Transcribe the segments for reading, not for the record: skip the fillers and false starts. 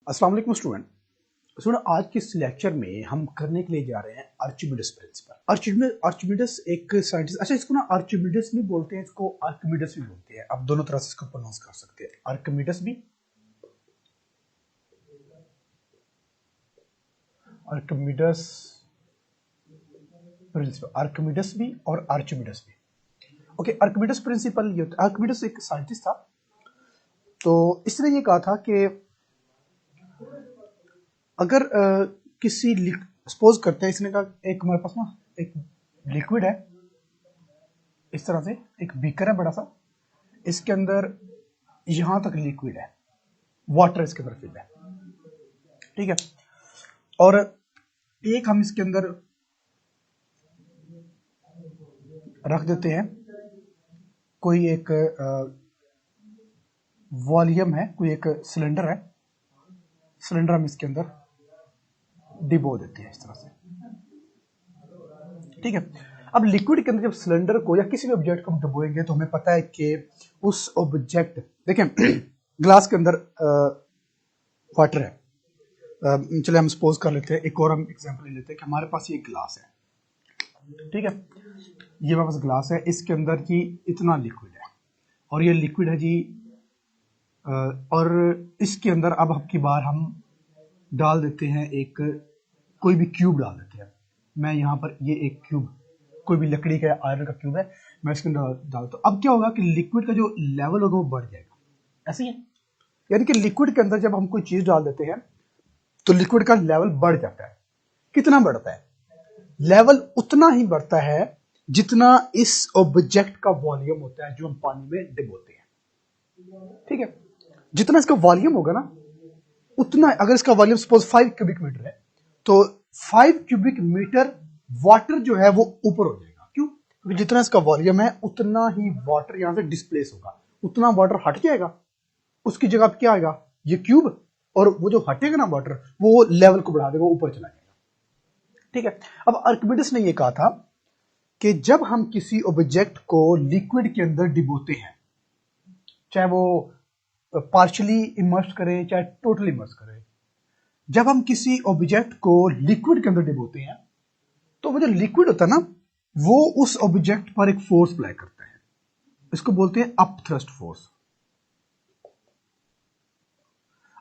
अस्सलाम वालेकुम स्टूडेंट। आज के इस लेक्चर में हम करने के लिए जा रहे हैं आर्चिमिडीज प्रिंसिपल। आर्चिमिडीज एक साइंटिस्ट, अच्छा इसको ना आर्चिमिडीज भी बोलते हैं, इसको आर्किमिडीज भी बोलते हैं। आप दोनों तरह से इसको प्रोनाउंस कर सकते हैं, आर्किमिडीज भी, आर्किमिडीज प्रिंसिपल, आर्किमिडीज भी और आर्चिमिडीज भी। ओके, आर्किमिडीज प्रिंसिपल ये होता है। आर्किमिडीज एक साइंटिस्ट था, तो इसने ये कहा था कि अगर किसी सपोज करते हैं, इसने कहा एक हमारे पास ना एक लिक्विड है, इस तरह से एक बीकर है बड़ा सा, इसके अंदर यहां तक लिक्विड है, वाटर इसके अंदर फिल है, ठीक है। और एक हम इसके अंदर रख देते हैं, कोई एक वॉल्यूम है, कोई एक सिलेंडर है, सिलेंडर हम इसके अंदर डिबो देते हैं इस तरह से, ठीक है। अब लिक्विड के अंदर जब सिलेंडर को या किसी भी ऑब्जेक्ट को हम डुबोएंगे तो हमें पता है कि उस ऑब्जेक्ट, देखें ग्लास के अंदर वाटर है, चले हम सपोज कर लेते हैं, एक और हम एग्जांपल ले लेते हैं कि हमारे पास ये ग्लास है, ठीक है। ये हमारे पास ग्लास है, इसके अंदर जी इतना लिक्विड है और ये लिक्विड है जी, और इसके अंदर अब की बार हम डाल देते हैं एक कोई भी क्यूब डाल देते हैं। मैं यहाँ पर ये एक क्यूब, कोई भी लकड़ी का आयरन का क्यूब है, मैं इसके अंदर डालता हूँ। अब क्या होगा कि लिक्विड का जो लेवल होगा वो बढ़ जाएगा, ऐसे ही है। यानी कि लिक्विड के अंदर जब हम कोई चीज डाल देते हैं तो लिक्विड का लेवल बढ़ जाता है। कितना बढ़ता है? लेवल उतना ही बढ़ता है जितना इस ऑब्जेक्ट का वॉल्यूम होता है जो हम पानी में डिबोते हैं, ठीक है। जितना इसका वॉल्यूम होगा ना, उतना, अगर इसका वॉल्यूम सपोज 5 क्यूबिक मीटर है तो 5 क्यूबिक मीटर वाटर जो है वो ऊपर हो जाएगा। क्यों? क्योंकि जितना इसका वॉल्यूम है उतना ही वाटर यहां से डिस्प्लेस होगा, उतना वाटर हट जाएगा, उसकी जगह क्या आएगा, ये क्यूब, और वो जो हटेगा ना वाटर वो लेवल को बढ़ा देगा, ऊपर चला जाएगा, ठीक है। अब आर्किमिडीज ने ये कहा था कि जब हम किसी ऑब्जेक्ट को लिक्विड के अंदर डिबोते हैं, चाहे वो पार्शियली इमर्स करें चाहे टोटली इमर्स करें, जब हम किसी ऑब्जेक्ट को लिक्विड के अंदर डिबोते हैं तो वो जो लिक्विड होता है ना, वो उस ऑब्जेक्ट पर एक फोर्स अप्लाई करता है, इसको बोलते हैं upthrust force.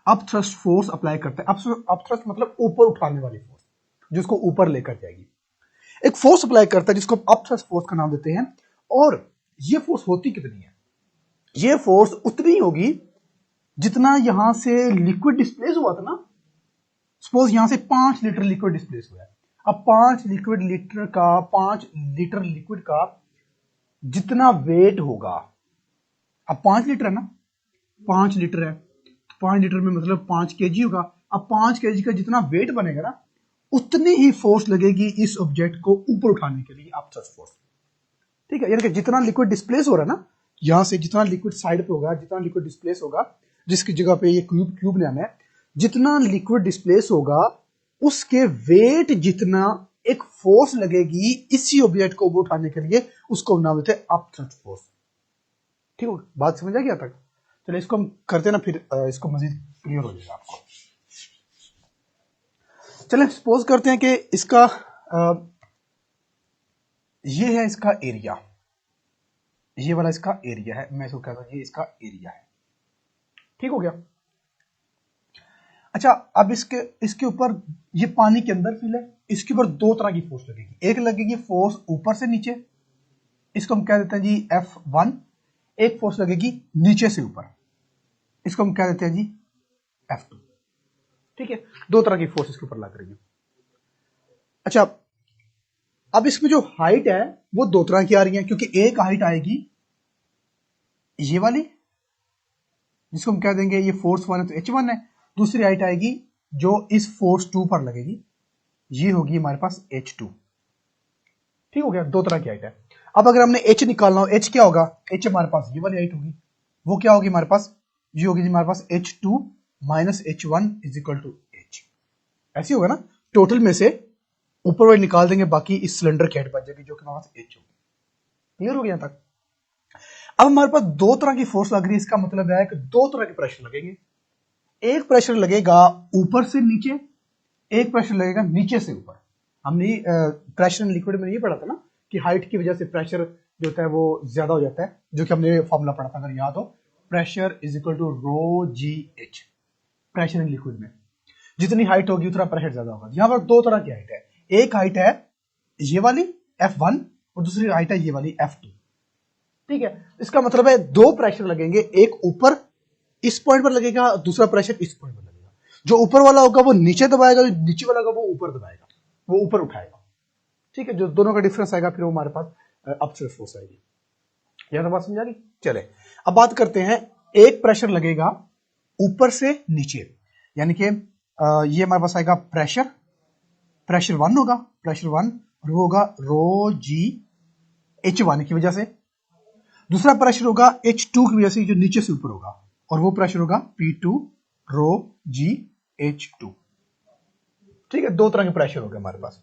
Upthrust force apply करता है, अपथ्रस्ट मतलब ऊपर उठाने वाली फोर्स, जिसको ऊपर लेकर जाएगी। एक फोर्स अप्लाई करता है जिसको अपथ्रस्ट फोर्स का नाम देते हैं। और ये फोर्स होती कितनी है? ये फोर्स उतनी होगी जितना यहां से लिक्विड डिस्प्लेस हुआ था ना। सपोज यहां से 5 लीटर लिक्विड डिस्प्लेस हुआ है। अब 5 लीटर लिक्विड का जितना वेट होगा, अब 5 लीटर है ना, 5 लीटर है, 5 लीटर में मतलब 5 केजी होगा। अब 5 केजी का जितना वेट बनेगा ना, उतनी ही फोर्स लगेगी इस ऑब्जेक्ट को ऊपर उठाने के लिए, अपथ्रस्ट फोर्स, ठीक है। यानी कि जितना लिक्विड डिस्प्लेस हो रहा है ना, यहां से जितना लिक्विड साइड पे होगा, जितना लिक्विड डिस्प्लेस होगा, जिसकी जगह पे ये क्यूब ने हमें, जितना लिक्विड डिस्प्लेस होगा उसके वेट जितना एक फोर्स लगेगी इसी ऑब्जेक्ट को ऊपर उठाने के लिए, उसको नाम देते हैं अपथ्रस्ट फोर्स, ठीक है। बात समझ आ गया तक? चलिए इसको हम करते ना, फिर इसको मजीद क्लियर हो जाएगा आपको। चलिए सपोज करते हैं कि इसका ये है इसका एरिया, ये वाला इसका एरिया है, मैं इसको कहता हूं ये इसका एरिया है, ठीक हो गया। अच्छा, अब इसके ऊपर ये पानी के अंदर फिल है, इसके ऊपर 2 तरह की फोर्स लगेगी। एक लगेगी फोर्स ऊपर से नीचे, इसको हम कह देते हैं जी F1। एक फोर्स लगेगी नीचे से ऊपर, इसको हम कह देते हैं जी F2, ठीक है। 2 तरह की फोर्स इसके ऊपर लग रही है। अच्छा, अब इसमें जो हाइट है वो 2 तरह की आ रही है, क्योंकि एक हाइट आएगी ये वाली, जिसको हम कह देंगे ये फोर्स 1 है तो H1 है। दूसरी हाइट आएगी जो इस फोर्स 2 पर लगेगी, ये होगी हमारे पास H2, ठीक हो गया। 2 तरह की हाइट है। अब अगर हमने H निकालना हो, H क्या होगा? H हमारे पास ये वाली हाइट होगी, वो क्या होगी हमारे पास? ये होगी हमारे पास H2 minus H1 is equal to H, ऐसी होगा ना। टोटल में से ऊपर वाली निकाल देंगे, बाकी इस सिलेंडर की हाइट बच जाएगी जो कि हमारे पास H होगी। क्लियर हो गया यहाँ तक? अब हमारे पास 2 तरह की फोर्स लग रही है, इसका मतलब है कि 2 तरह के प्रेशर लगेंगे। एक प्रेशर लगेगा ऊपर से नीचे, एक प्रेशर लगेगा नीचे से ऊपर। हमने प्रेशर इन लिक्विड में ये पढ़ा था ना कि हाइट की वजह से प्रेशर जो होता है वो ज्यादा हो जाता है, जो कि हमने फॉर्मूला पढ़ा था अगर याद हो, pressure is equal to rho G H. Pressure in liquid में जितनी हाइट होगी उतना प्रेशर ज्यादा होगा। यहाँ पर दो तरह की हाइट है, एक हाइट है ये वाली F1 और दूसरी हाइट है ये वाली F2। ठीक है, इसका मतलब है दो प्रेशर लगेंगे, एक ऊपर इस पॉइंट पर लगेगा, दूसरा प्रेशर इस पॉइंट पर लगेगा। जो ऊपर वाला होगा वो नीचे दबाएगा, जो नीचे वाला होगा वो ऊपर दबाएगा, वो ऊपर उठाएगा। ठीक है, जो दोनों का डिफरेंस आएगा फिर वो हमारे पास अपस्ट्रीम फोर्स आएगी। यह तो बात समझा रही। चले अब बात करते हैं, एक प्रेशर लगेगा ऊपर से नीचे, यानी कि ये हमारे पास आएगा प्रेशर 1 होगा, प्रेशर 1 और वो होगा रो जी H1 की वजह से। दूसरा प्रेशर होगा H2 की वजह से, जो नीचे से ऊपर होगा, और वो प्रेशर होगा P2 रो जी H2। ठीक है, दो तरह के प्रेशर हो गए हमारे पास।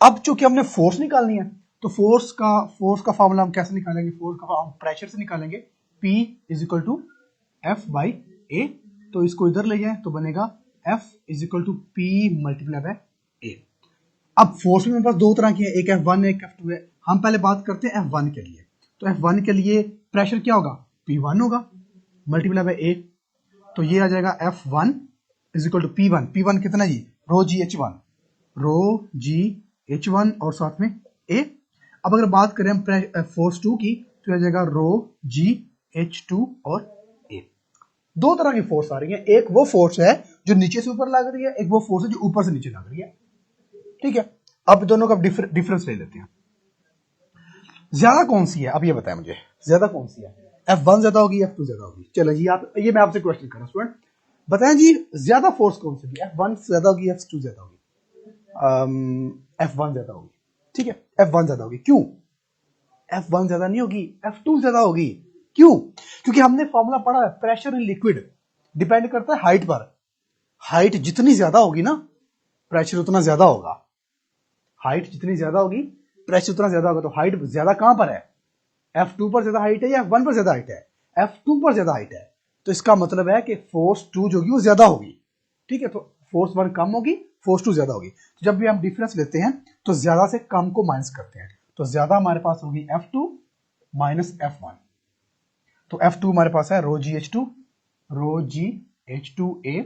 अब चूंकि हमने फोर्स निकालनी है तो फोर्स का फॉर्मूला हम कैसे निकालेंगे? फोर्स का हम प्रेशर से निकालेंगे, P is equal to F by A। तो इसको इधर ले जाए तो बनेगा F is equal to P multiply by A। अब फोर्स में मेरे पास दो तरह की है, एक F1 है, एक F2 है। हम पहले बात करते हैं F1 के लिए। तो F1 के लिए प्रेशर क्या होगा? P1 होगा मल्टीप्लाई बाय A। तो ये आ जाएगा F1 is equal to P1। P1 कितना जी? रो जी H1, रो जी H1 और साथ में A। अब अगर बात करें हम फोर्स 2 की तो आ जाएगा रो जी H2 और A। दो तरह की फोर्स आ रही है, एक वो फोर्स है जो नीचे से ऊपर लग रही है, एक वो फोर्स है जो ऊपर से नीचे लग रही है। ठीक है, अब दोनों का डिफरेंस ले लेते हैं। ज्यादा कौन सी है अब ये बताएं मुझे, ज्यादा कौन सी है? F1 ज्यादा होगी, F2 ज्यादा होगी? चलो जी, आप ये मैं आपसे क्वेश्चन कर रहा हूं स्टूडेंट, बताएं जी ज्यादा फोर्स कौन सी होगी? F1 ज्यादा होगी, F2 ज्यादा होगी? F1 ज्यादा होगी। ठीक है, F1 ज्यादा होगी। क्यों? F1 ज्यादा नहीं होगी, F2 ज्यादा होगी। क्यों? क्योंकि हमने फॉर्मूला पढ़ा है, प्रेशर इन लिक्विड डिपेंड करता है हाइट पर। हाइट जितनी ज्यादा होगी ना, प्रेशर उतना ज्यादा होगा। हाइट जितनी ज्यादा होगी, प्रेशर उतना ज्यादा होगा। तो हाइट ज्यादा कहां पर है? F2 पर ज्यादा हाइट है या F1 पर ज्यादा हाइट है? F2 पर ज्यादा हाइट है। तो इसका मतलब है कि फोर्स 2 जो होगी वो ज्यादा होगी। ठीक है, तो फोर्स 1 कम होगी, फोर्स 2 ज्यादा होगी। तो जब भी हम डिफरेंस लेते हैं तो ज्यादा से कम को माइनस करते हैं। तो ज्यादा हमारे पास होगी F2 माइनस F1। तो F2 हमारे पास है रो जी H2, रो जी H2A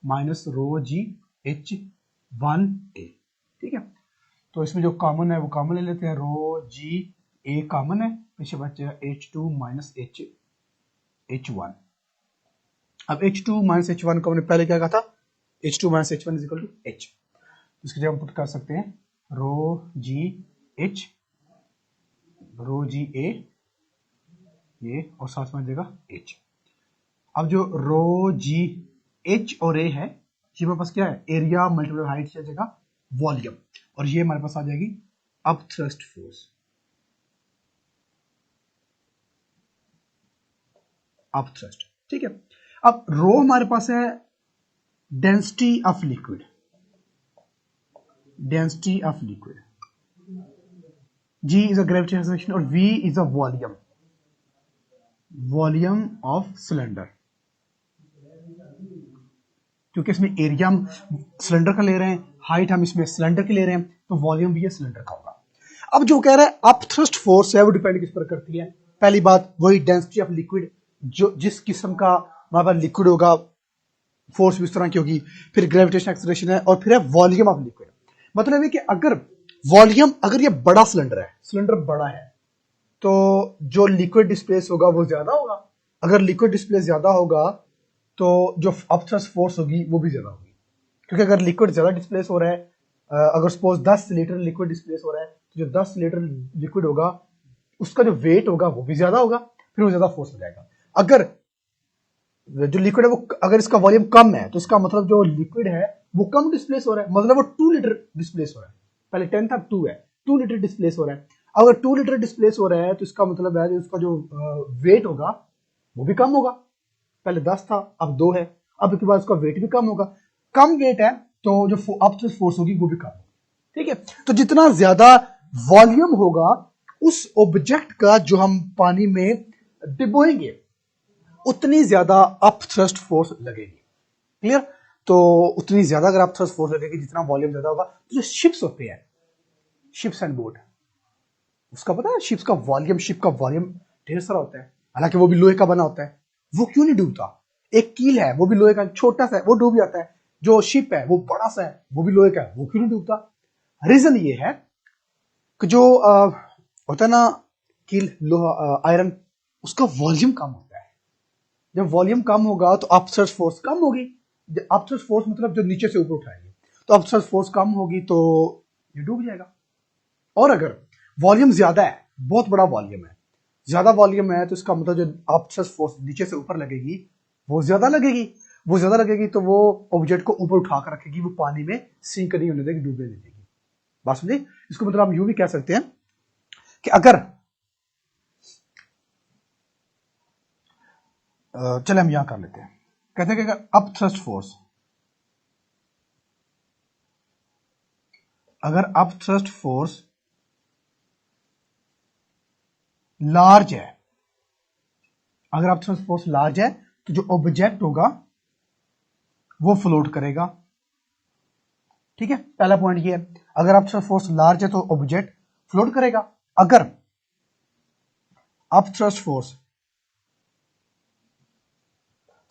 माइनस रो जी H1A। ठीक है, तो इसमें जो कॉमन है वो कॉमन ले लेते हैं, रो जी A कॉमन है, पीछे बचेगा H2 माइनस H1। अब H2 माइनस H1 को हमने पहले क्या कहा था? H2 minus H1 is equal to H। इसकी जगह हम पुट कर सकते हैं रो जी H, रो जी A ये, और साथ में देगा H। अब जो रो जी H और A है, ये हमारे पास क्या है? एरिया मल्टीप्लाई हाइट की जगह वॉल्यूम, और ये हमारे पास आ जाएगी up thrust force. Up thrust. ठीक है, अब रो हमारे पास है density of liquid, density of liquid, G is a gravitational acceleration और V is a volume, volume of cylinder. क्योंकि इसमें एरिया हम सिलेंडर का ले रहे हैं, हाइट हम इसमें सिलेंडर की ले रहे हैं, तो वॉल्यूम भी ये सिलेंडर का होगा। अब जो कह रहा है अप थ्रस्ट फोर्स है वो डिपेंड किस पर करती है? पहली बात वही डेंसिटी ऑफ लिक्विड, जो जिस किस्म का हमारे पास लिक्विड होगा फोर्स भी उस तरह की होगी। फिर ग्रेविटेशन एक्सेलरेशन है, और फिर है वॉल्यूम ऑफ लिक्विड। मतलब है कि अगर वॉल्यूम, अगर ये बड़ा सिलेंडर है, सिलेंडर बड़ा है, तो जो लिक्विड डिस्प्लेस होगा वो ज्यादा होगा। अगर लिक्विड डिस्प्लेस ज्यादा होगा तो जो अप थ्रस्ट फोर्स होगी वो भी ज्यादा होगी। क्योंकि अगर लिक्विड ज्यादा डिस्प्लेस हो रहा है, अगर सपोज 10 लीटर लिक्विड डिस्प्लेस हो रहा है, तो जो 10 लीटर लिक्विड होगा उसका जो वेट होगा वो भी ज्यादा होगा, फिर वो ज्यादा फोर्स हो जाएगा। अगर जो लिक्विड है वो, अगर इसका वॉल्यूम कम है, तो इसका मतलब जो लिक्विड है वो कम डिस्प्लेस हो रहा है, मतलब वो 2 लीटर डिस्प्लेस हो रहा है। पहले 10 था, 2 है, 2 लीटर डिस्प्लेस हो रहा है। अगर 2 लीटर डिस्प्लेस हो रहा है तो इसका मतलब है उसका जो वेट होगा वो भी कम होगा। पहले 10 था, अब 2 है, अब इसके बाद उसका वेट भी कम होगा। कम वेट है तो जो अप थ्रस्ट फोर्स होगी वो भी कम होगी। ठीक है, तो जितना ज्यादा वॉल्यूम होगा उस ऑब्जेक्ट का जो हम पानी में डिबोएंगे, उतनी ज्यादा अप थ्रस्ट फोर्स लगेगी। क्लियर? तो उतनी ज्यादा अगर आप थ्रस्ट फोर्स लगेगी, जितना वॉल्यूम ज्यादा होगा, तो जो शिप्स होते हैं, शिप्स एंड बोट, उसका पता है शिप का वॉल्यूम ढेर सारा होता है, हालांकि वो भी लोहे का बना होता है, वो क्यों नहीं डूबता? एक कील है, वो भी लोहे का, छोटा सा है, वो डूब जाता है। जो शिप है वो बड़ा सा है, वो भी लोहे का है, वो क्यों नहीं डूबता? रीजन ये है कि जो होता है ना कील, लोहा, आयरन, उसका वॉल्यूम कम होता है। जब वॉल्यूम कम होगा तो अपथ्रस्ट फोर्स कम होगी। अपथ्रस्ट फोर्स मतलब जो नीचे से ऊपर उठाएगी, तो अपथ्रस्ट फोर्स कम होगी तो ये डूब जाएगा। और अगर वॉल्यूम ज्यादा है, बहुत बड़ा वॉल्यूम है, ज्यादा वॉल्यूम है, तो इसका मतलब जो अपथ्रस्ट फोर्स नीचे से ऊपर लगेगी वो ज्यादा लगेगी। वो ज्यादा लगेगी तो वो ऑब्जेक्ट को ऊपर उठा कर रखेगी, वो पानी में सिंक नहीं होने देगी, डूबने नहीं देगी। बात समझे? इसको मतलब हम यूं भी कह सकते हैं कि अगर चले हम यहां कर लेते हैं, कहते हैं कि अगर अप थ्रस्ट फोर्स लार्ज है, अगर अप थ्रस्ट फोर्स लार्ज है, तो जो ऑब्जेक्ट होगा वो फ्लोट करेगा। ठीक है, पहला पॉइंट ये है, अगर अप थ्रस्ट फोर्स लार्ज है तो ऑब्जेक्ट फ्लोट करेगा। अगर अप थ्रस्ट फोर्स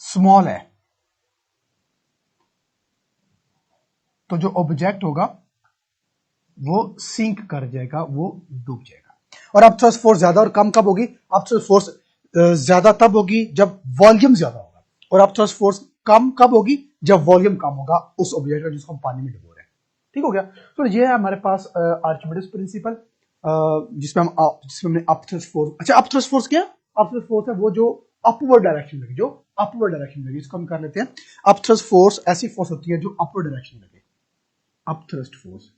स्मॉल है तो जो ऑब्जेक्ट होगा वो सिंक कर जाएगा, वो डूब जाएगा। और अप थ्रस्ट फोर्स ज्यादा और कम कब होगी? अप थ्रस्ट फोर्स ज्यादा तब होगी जब वॉल्यूम ज्यादा होगा, और अप थ्रस्ट फोर्स कम कब होगी? जब वॉल्यूम कम होगा उस ऑब्जेक्ट का जिसको हम पानी में डुबो रहे हैं। ठीक हो गया? तो ये है हमारे पास आर्चिमिडीज प्रिंसिपल, जिसमें हमने अप थ्रस्ट फोर्स, अच्छा अप थ्रस्ट फोर्स क्या? अप थ्रस्ट फोर्स है वो जो अपवर्ड डायरेक्शन लगे, जो अपवर्ड डायरेक्शन लगे, इसको हम कर लेते हैं। अप थ्रस्ट फोर्स ऐसी फोर्स होती है जो अपवर्ड डायरेक्शन लगे। Up thrust force,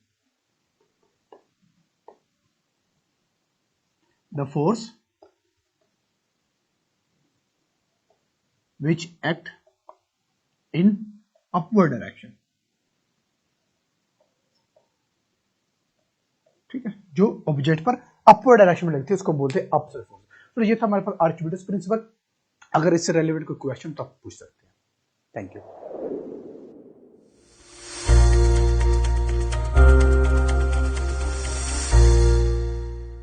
the force which act in upward direction। ठीक है, जो ऑब्जेक्ट पर अपवर्ड डायरेक्शन में लगती है उसको बोलते हैं अपवर्ड फोर्स। तो ये था हमारे पास आर्चिमिडीज प्रिंसिपल। अगर इससे रेलेवेंट कोई क्वेश्चन तो आप पूछ सकते हैं। Thank you.